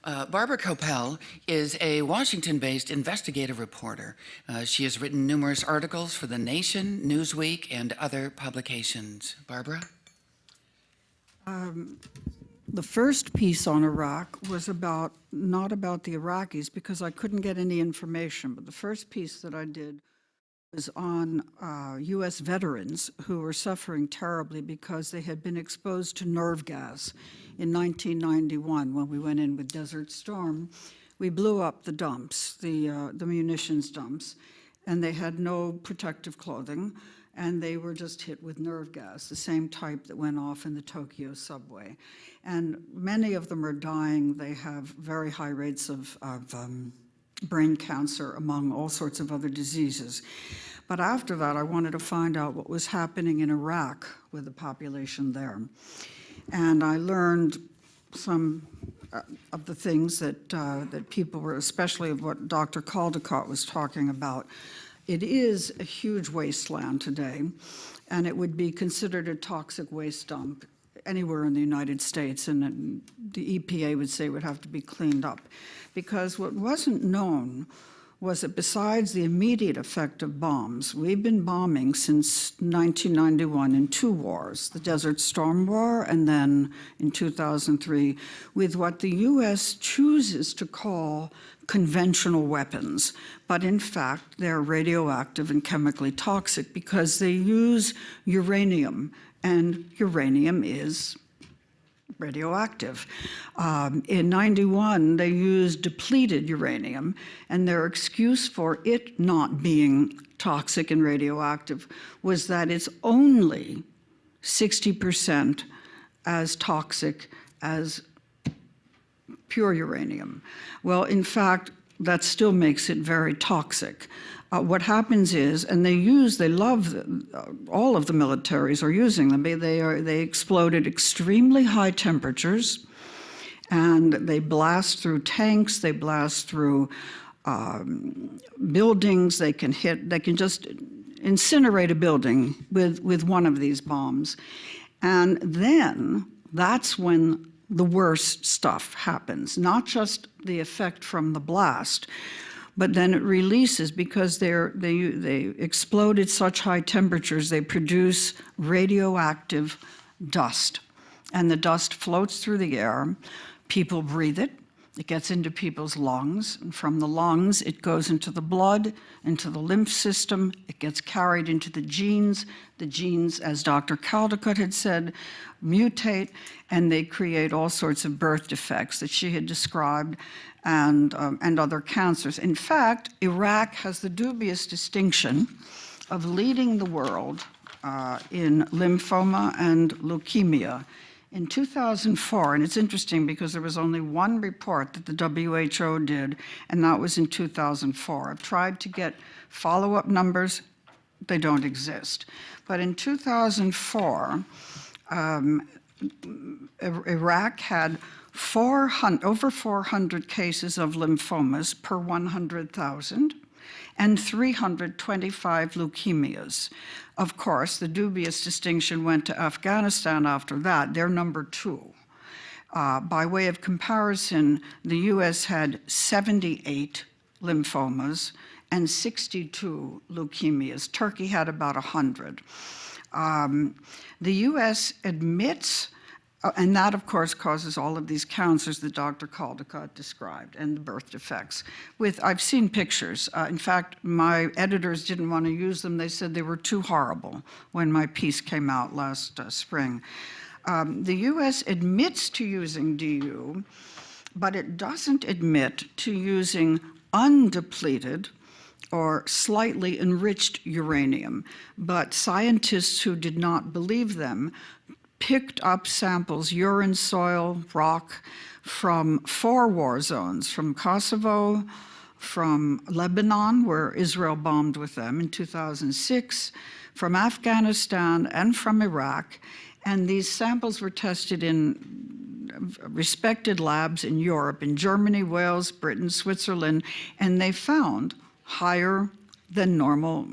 Barbara Koepal is a Washington-based investigative reporter. She has written numerous articles for The Nation, Newsweek, and other publications. Barbara? The first piece on Iraq was not about the Iraqis because I couldn't get any information, but the first piece that I did was on U.S. veterans who were suffering terribly because they had been exposed to nerve gas in 1991 when we went in with Desert Storm. We blew up the dumps, the munitions dumps, and they had no protective clothing, and they were just hit with nerve gas, the same type that went off in the Tokyo subway. And many of them are dying. They have very high rates of brain cancer, among all sorts of other diseases. But after that, I wanted to find out what was happening in Iraq with the population there. And I learned some of the things that people were, especially of what Dr. Caldecott was talking about. It is a huge wasteland today, and it would be considered a toxic waste dump anywhere in the United States, and the EPA would say it would have to be cleaned up. Because what wasn't known was that besides the immediate effect of bombs, we've been bombing since 1991 in two wars, the Desert Storm War and then in 2003, with what the US chooses to call conventional weapons. But in fact, they're radioactive and chemically toxic because they use uranium, and uranium is radioactive. In 91, they used depleted uranium, and their excuse for it not being toxic and radioactive was that it's only 60% as toxic as pure uranium. Well, in fact, that still makes it very toxic. What happens is, and they love, all of the militaries are using them. They explode at extremely high temperatures, and they blast through tanks, they blast through buildings, they can just incinerate a building with one of these bombs. And then that's when the worst stuff happens, not just the effect from the blast, but then it releases because they explode at such high temperatures, they produce radioactive dust. And the dust floats through the air. People breathe it. It gets into people's lungs. And from the lungs, it goes into the blood, into the lymph system. It gets carried into the genes. The genes, as Dr. Caldecott had said, mutate, and they create all sorts of birth defects that she had described, and other cancers. In fact, Iraq has the dubious distinction of leading the world in lymphoma and leukemia. In 2004, and it's interesting because there was only one report that the WHO did, and that was in 2004. I've tried to get follow-up numbers. They don't exist. But in 2004, Iraq had over 400 cases of lymphomas per 100,000 and 325 leukemias. Of course, the dubious distinction went to Afghanistan after that. They're number 2. By way of comparison, the US had 78 lymphomas and 62 leukemias. Turkey had about 100. The US admits, and that, of course, causes all of these cancers that Dr. Caldecott described and the birth defects. I've seen pictures. In fact, my editors didn't want to use them. They said they were too horrible when my piece came out last spring. The US admits to using DU, but it doesn't admit to using undepleted or slightly enriched uranium. But scientists who did not believe them picked up samples, urine, soil, rock, from 4 war zones, from Kosovo, from Lebanon, where Israel bombed with them in 2006, from Afghanistan, and from Iraq. And these samples were tested in respected labs in Europe, in Germany, Wales, Britain, Switzerland, and they found higher than normal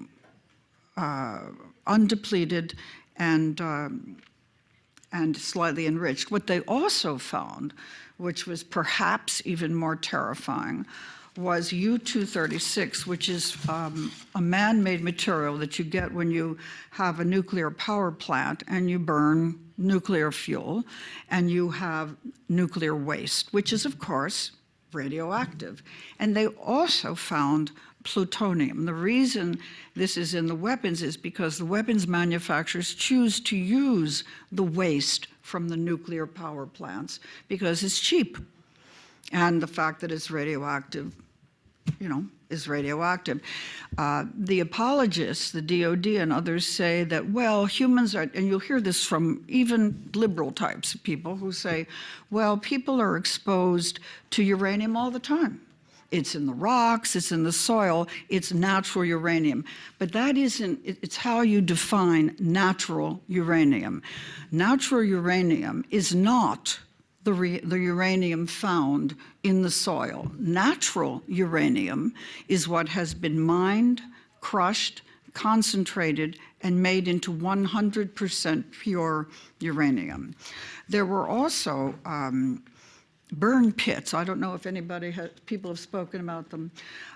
undepleted and and slightly enriched. What they also found, which was perhaps even more terrifying, was U-236, which is a man-made material that you get when you have a nuclear power plant and you burn nuclear fuel, and you have nuclear waste, which is, of course, radioactive. And they also found plutonium. The reason this is in the weapons is because the weapons manufacturers choose to use the waste from the nuclear power plants because it's cheap. And the fact that it's radioactive, is radioactive. The apologists, the DOD and others say that, well, humans are, and you'll hear this from even liberal types of people who say, well, people are exposed to uranium all the time. It's in the rocks, it's in the soil, it's natural uranium. But that isn't, it's how you define natural uranium. Natural uranium is not the uranium found in the soil. Natural uranium is what has been mined, crushed, concentrated, and made into 100% pure uranium. There were also burn pits. I don't know if people have spoken about them.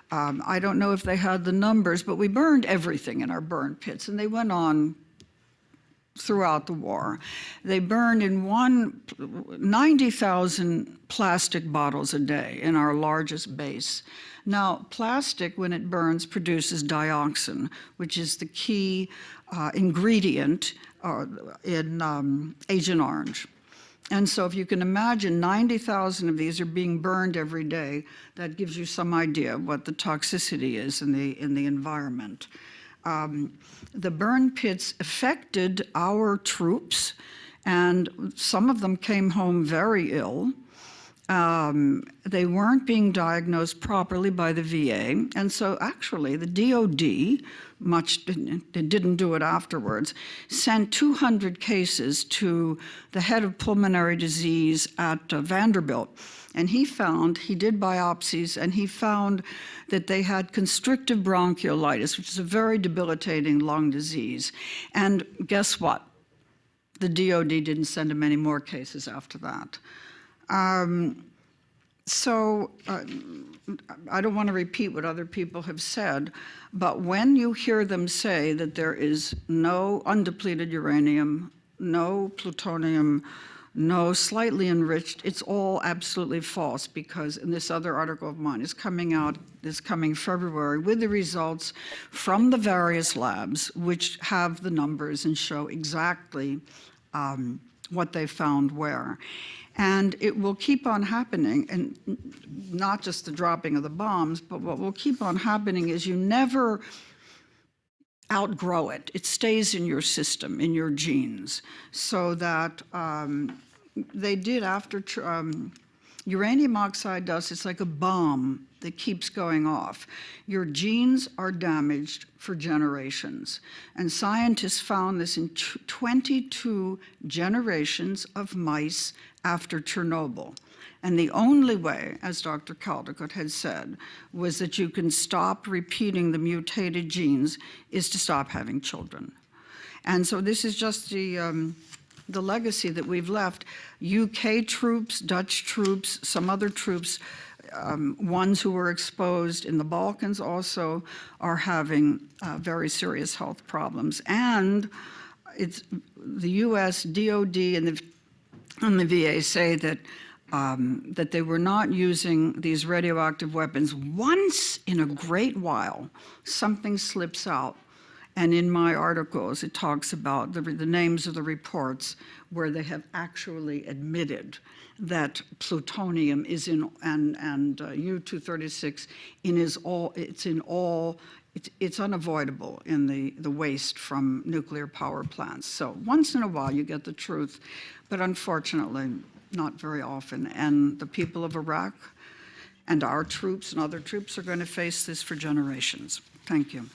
I don't know if they had the numbers, but we burned everything in our burn pits, and they went on throughout the war. They burned in 90,000 plastic bottles a day in our largest base. Now, plastic, when it burns, produces dioxin, which is the key ingredient in Agent Orange. And so if you can imagine 90,000 of these are being burned every day, that gives you some idea of what the toxicity is in the environment. The burn pits affected our troops, and some of them came home very ill. They weren't being diagnosed properly by the VA, and so actually the DOD, didn't do it afterwards, sent 200 cases to the head of pulmonary disease at Vanderbilt. And he did biopsies, and he found that they had constrictive bronchiolitis, which is a very debilitating lung disease. And guess what? The DOD didn't send him any more cases after that. I don't want to repeat what other people have said, but when you hear them say that there is no undepleted uranium, no plutonium, no slightly enriched, it's all absolutely false, because in this other article of mine is coming out this coming February with the results from the various labs, which have the numbers and show exactly what they found where. And it will keep on happening, and not just the dropping of the bombs, but what will keep on happening is you never outgrow it. It stays in your system, in your genes, so that they did after uranium oxide dust. It's like a bomb that keeps going off. Your genes are damaged for generations. And scientists found this in 22 generations of mice after Chernobyl. And the only way, as Dr. Caldicott had said, was that you can stop repeating the mutated genes is to stop having children. And so this is just the legacy that we've left. UK troops, Dutch troops, some other troops, ones who were exposed in the Balkans also are having very serious health problems. And it's the US DOD and the VA say that that they were not using these radioactive weapons. Once in a great while, something slips out. And in my articles, it talks about the names of the reports where they have actually admitted that plutonium is in, and U-236 it's unavoidable in the waste from nuclear power plants. So once in a while you get the truth, but unfortunately not very often. And the people of Iraq and our troops and other troops are going to face this for generations. Thank you.